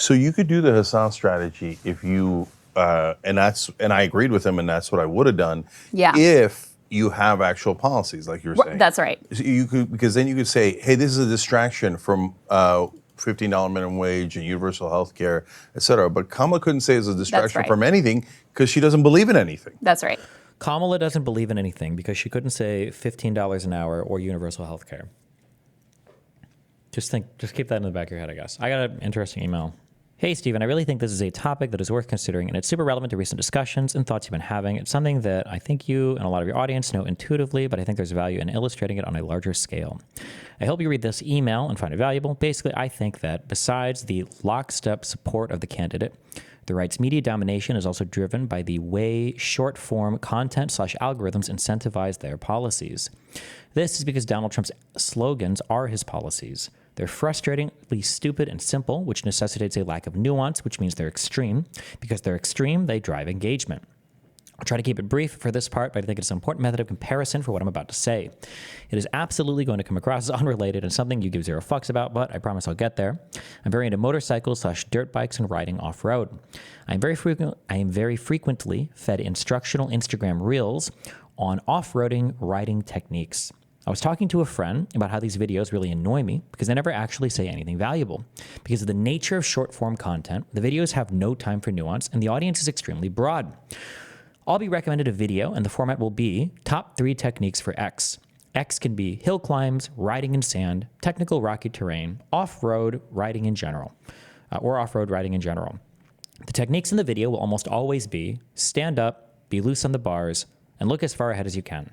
So you could do the Hassan strategy if you, and I agreed with him, and that's what I would have done. Yeah. If you have actual policies, like you were saying. That's right. So you could, because then you could say, hey, this is a distraction from $15 minimum wage and universal health care, et cetera. But Kamala couldn't say it's a distraction right. from anything because she doesn't believe in anything. That's right. Kamala doesn't believe in anything because she couldn't say $15 an hour or universal health care. Just keep that in the back of your head, I guess. I got an interesting email. Hey, Stephen, I really think this is a topic that is worth considering, and it's super relevant to recent discussions and thoughts you've been having. It's something that I think you and a lot of your audience know intuitively, but I think there's value in illustrating it on a larger scale. I hope you read this email and find it valuable. Basically, I think that besides the lockstep support of the candidate, the right's media domination is also driven by the way short-form content/algorithms incentivize their policies. This is because Donald Trump's slogans are his policies. They're frustratingly stupid and simple, which necessitates a lack of nuance, which means they're extreme. Because they're extreme, they drive engagement. I'll try to keep it brief for this part, but I think it's an important method of comparison for what I'm about to say. It is absolutely going to come across as unrelated and something you give zero fucks about, but I promise I'll get there. I'm very into motorcycles/dirt bikes and riding off-road. I am very frequently fed instructional Instagram reels on off-roading riding techniques. I was talking to a friend about how these videos really annoy me because they never actually say anything valuable. Because of the nature of short-form content, the videos have no time for nuance and the audience is extremely broad. I'll be recommended a video and the format will be top 3 techniques for X. X can be hill climbs, riding in sand, technical rocky terrain, off-road riding in general, or off-road riding in general. The techniques in the video will almost always be stand up, be loose on the bars, and look as far ahead as you can.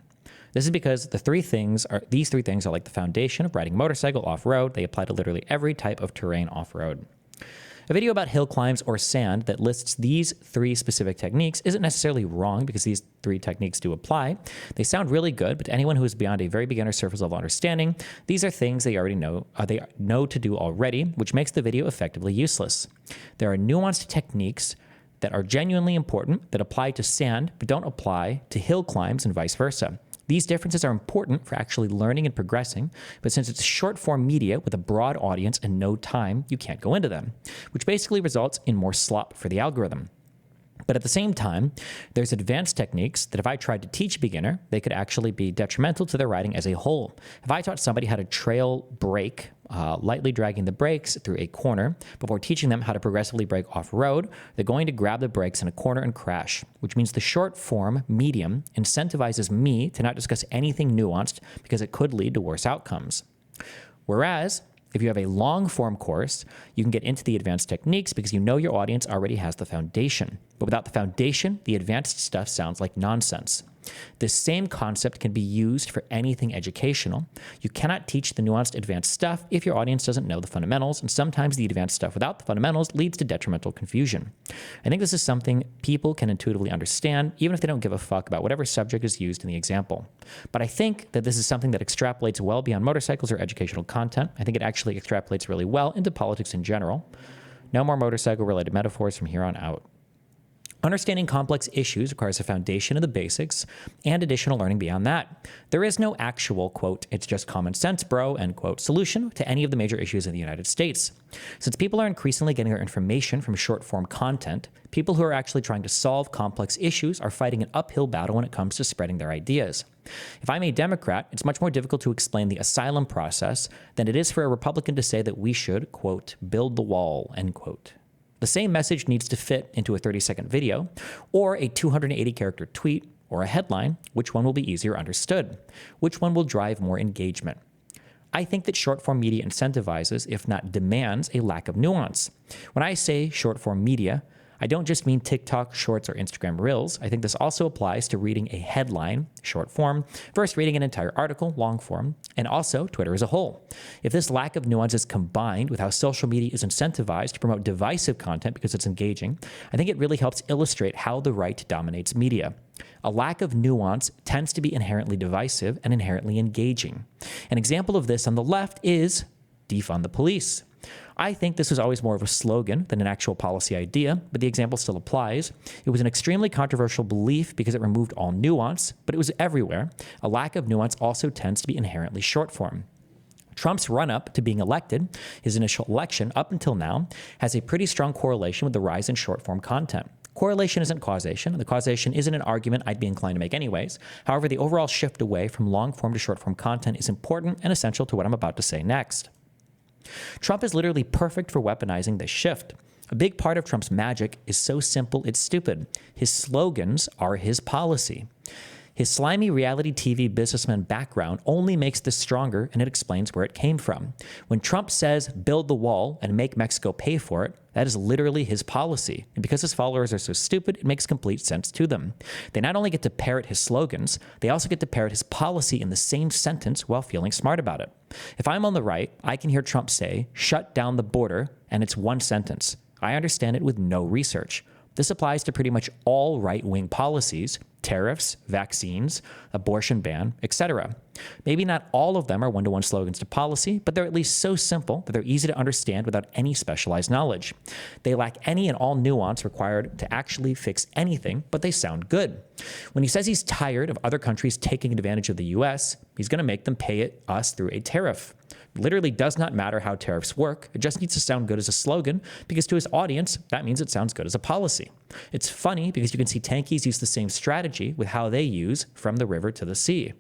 This is because these 3 things are like the foundation of riding a motorcycle off-road. They apply to literally every type of terrain off-road. A video about hill climbs or sand that lists these 3 specific techniques isn't necessarily wrong because these 3 techniques do apply. They sound really good, but to anyone who is beyond a very beginner surface level understanding, these are things they already know to do already, which makes the video effectively useless. There are nuanced techniques that are genuinely important that apply to sand but don't apply to hill climbs and vice versa. These differences are important for actually learning and progressing, but since it's short-form media with a broad audience and no time, you can't go into them, which basically results in more slop for the algorithm. But at the same time, there's advanced techniques that if I tried to teach a beginner, they could actually be detrimental to their riding as a whole. If I taught somebody how to trail brake, lightly dragging the brakes through a corner before teaching them how to progressively brake off-road, they're going to grab the brakes in a corner and crash, which means the short-form medium incentivizes me to not discuss anything nuanced because it could lead to worse outcomes. Whereas, if you have a long-form course, you can get into the advanced techniques because you know your audience already has the foundation. But without the foundation, the advanced stuff sounds like nonsense. This same concept can be used for anything educational. You cannot teach the nuanced advanced stuff if your audience doesn't know the fundamentals, and sometimes the advanced stuff without the fundamentals leads to detrimental confusion. I think this is something people can intuitively understand, even if they don't give a fuck about whatever subject is used in the example. But I think that this is something that extrapolates well beyond motorcycles or educational content. I think it actually extrapolates really well into politics in general. No more motorcycle-related metaphors from here on out. Understanding complex issues requires a foundation of the basics and additional learning beyond that. There is no actual, quote, it's just common sense, bro, end quote, solution to any of the major issues in the United States. Since people are increasingly getting their information from short-form content, people who are actually trying to solve complex issues are fighting an uphill battle when it comes to spreading their ideas. If I'm a Democrat, it's much more difficult to explain the asylum process than it is for a Republican to say that we should, quote, build the wall, end quote. The same message needs to fit into a 30-second video, or a 280-character tweet, or a headline. Which one will be easier understood? Which one will drive more engagement? I think that short-form media incentivizes, if not demands, a lack of nuance. When I say short-form media, I don't just mean TikTok, Shorts, or Instagram Reels. I think this also applies to reading a headline, short form, versus reading an entire article, long form, and also Twitter as a whole. If this lack of nuance is combined with how social media is incentivized to promote divisive content because it's engaging, I think it really helps illustrate how the right dominates media. A lack of nuance tends to be inherently divisive and inherently engaging. An example of this on the left is defund the police. I think this was always more of a slogan than an actual policy idea, but the example still applies. It was an extremely controversial belief because it removed all nuance, but it was everywhere. A lack of nuance also tends to be inherently short form. Trump's run-up to being elected, his initial election up until now, has a pretty strong correlation with the rise in short-form content. Correlation isn't causation, and the causation isn't an argument I'd be inclined to make anyways. However, the overall shift away from long-form to short-form content is important and essential to what I'm about to say next. Trump is literally perfect for weaponizing this shift. A big part of Trump's magic is so simple it's stupid. His slogans are his policy. His slimy reality TV businessman background only makes this stronger, and it explains where it came from. When Trump says, build the wall and make Mexico pay for it, that is literally his policy. And because his followers are so stupid, it makes complete sense to them. They not only get to parrot his slogans, they also get to parrot his policy in the same sentence while feeling smart about it. If I'm on the right, I can hear Trump say, shut down the border, and it's one sentence. I understand it with no research. This applies to pretty much all right-wing policies, tariffs, vaccines, abortion ban, etc. Maybe not all of them are one-to-one slogans to policy, but they're at least so simple that they're easy to understand without any specialized knowledge. They lack any and all nuance required to actually fix anything, but they sound good. When he says he's tired of other countries taking advantage of the US, he's going to make them pay us through a tariff. It literally does not matter how tariffs work. It just needs to sound good as a slogan because to his audience, that means it sounds good as a policy. It's funny because you can see tankies use the same strategy with how they use from the river to the sea.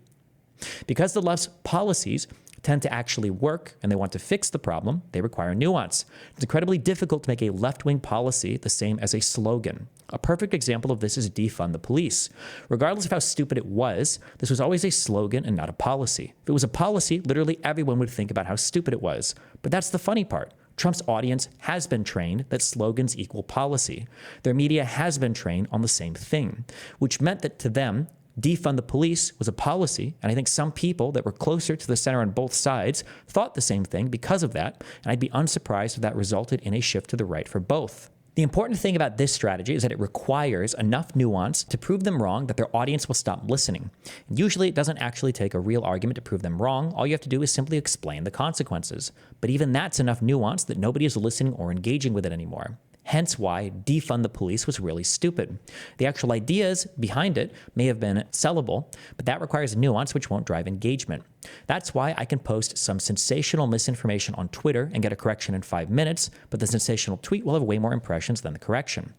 Because the left's policies tend to actually work and they want to fix the problem, they require nuance. It's incredibly difficult to make a left-wing policy the same as a slogan. A perfect example of this is defund the police. Regardless of how stupid it was, this was always a slogan and not a policy. If it was a policy, literally everyone would think about how stupid it was. But that's the funny part. Trump's audience has been trained that slogans equal policy. Their media has been trained on the same thing, which meant that to them, defund the police was a policy, and I think some people that were closer to the center on both sides thought the same thing because of that, and I'd be unsurprised if that resulted in a shift to the right for both. The important thing about this strategy is that it requires enough nuance to prove them wrong that their audience will stop listening. And usually it doesn't actually take a real argument to prove them wrong. All you have to do is simply explain the consequences. But even that's enough nuance that nobody is listening or engaging with it anymore. Hence why defund the police was really stupid. The actual ideas behind it may have been sellable, but that requires nuance which won't drive engagement. That's why I can post some sensational misinformation on Twitter and get a correction in 5 minutes, but the sensational tweet will have way more impressions than the correction.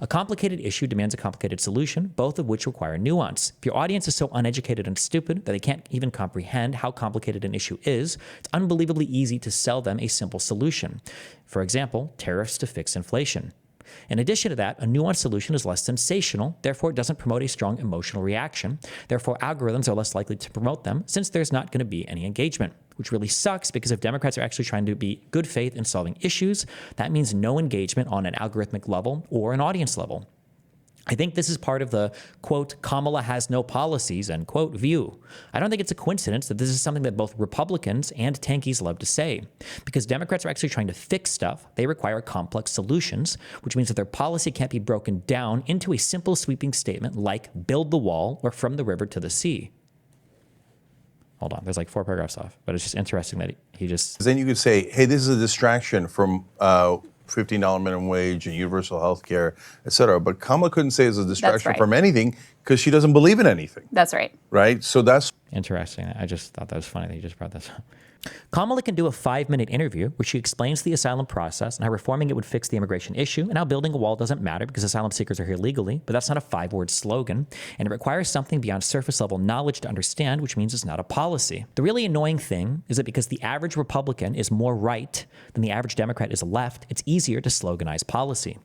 A complicated issue demands a complicated solution, both of which require nuance. If your audience is so uneducated and stupid that they can't even comprehend how complicated an issue is, it's unbelievably easy to sell them a simple solution. For example, tariffs to fix inflation. In addition to that, a nuanced solution is less sensational, therefore it doesn't promote a strong emotional reaction. Therefore, algorithms are less likely to promote them since there's not going to be any engagement, which really sucks because if Democrats are actually trying to be good faith in solving issues, that means no engagement on an algorithmic level or an audience level. I think this is part of the, quote, Kamala has no policies, end quote, view. I don't think it's a coincidence that this is something that both Republicans and tankies love to say. Because Democrats are actually trying to fix stuff, they require complex solutions, which means that their policy can't be broken down into a simple sweeping statement like build the wall or from the river to the sea. Hold on, there's like 4 paragraphs off, but it's just interesting that he just... Then you could say, hey, this is a distraction from $15 minimum wage and universal health care, et cetera. But Kamala couldn't say it's a distraction from anything because she doesn't believe in anything. That's right. Right? So that's interesting. I just thought that was funny that you just brought this up. Kamala can do a 5-minute interview where she explains the asylum process and how reforming it would fix the immigration issue and how building a wall doesn't matter because asylum seekers are here legally, but that's not a 5-word slogan, and it requires something beyond surface-level knowledge to understand, which means it's not a policy. The really annoying thing is that because the average Republican is more right than the average Democrat is left, it's easier to sloganize policy.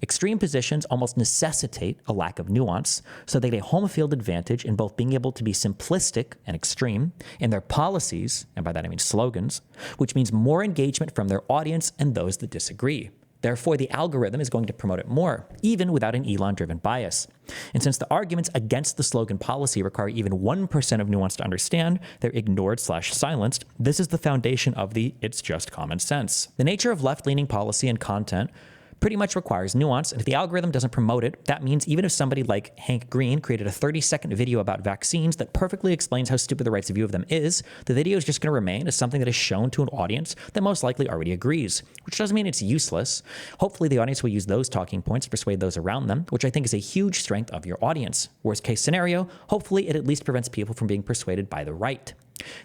Extreme positions almost necessitate a lack of nuance, so they get a home field advantage in both being able to be simplistic and extreme in their policies, and by that I mean slogans, which means more engagement from their audience and those that disagree. Therefore, the algorithm is going to promote it more, even without an Elon-driven bias. And since the arguments against the slogan policy require even 1% of nuance to understand, they're ignored/silenced. This is the foundation of the it's just common sense. The nature of left-leaning policy and content pretty much requires nuance, and if the algorithm doesn't promote it, that means even if somebody like Hank Green created a 30-second video about vaccines that perfectly explains how stupid the right's view of them is, the video is just going to remain as something that is shown to an audience that most likely already agrees, which doesn't mean it's useless. Hopefully the audience will use those talking points to persuade those around them, which I think is a huge strength of your audience. Worst case scenario, hopefully it at least prevents people from being persuaded by the right.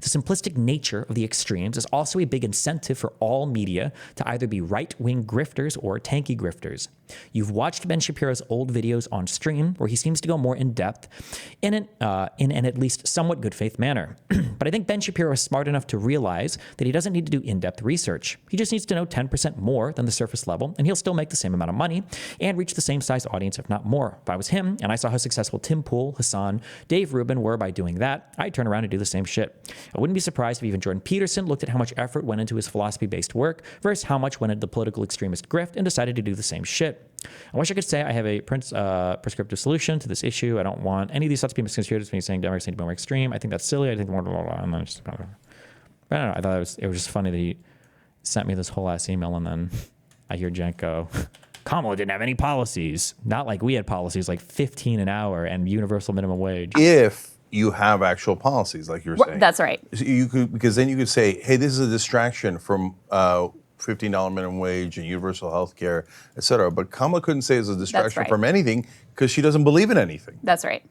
The simplistic nature of the extremes is also a big incentive for all media to either be right-wing grifters or tanky grifters. You've watched Ben Shapiro's old videos on stream where he seems to go more in depth in an at least somewhat good faith manner. But I think Ben Shapiro is smart enough to realize that he doesn't need to do in-depth research. He just needs to know 10% more than the surface level, and he'll still make the same amount of money and reach the same size audience, if not more. If I was him and I saw how successful Tim Pool, Hassan, Dave Rubin were by doing that, I'd turn around and do the same shit. I wouldn't be surprised if even Jordan Peterson looked at how much effort went into his philosophy-based work versus how much went into the political extremist grift and decided to do the same shit. I wish I could say I have a prescriptive solution to this issue. I don't want any of these thoughts to be misconstrued as me saying Democrats need to be more extreme. I think that's silly. I think more blah, blah, blah, and then just, I don't know. I thought it was just funny that he sent me this whole ass email, and then I hear Cenk go, Kamala didn't have any policies. Not like we had policies like 15 an hour and universal minimum wage. If you have actual policies, like you were saying. That's right. So you could, because then you could say, hey, this is a distraction from $15 minimum wage and universal health care, et cetera. But Kamala couldn't say it's a distraction from anything because she doesn't believe in anything. That's right.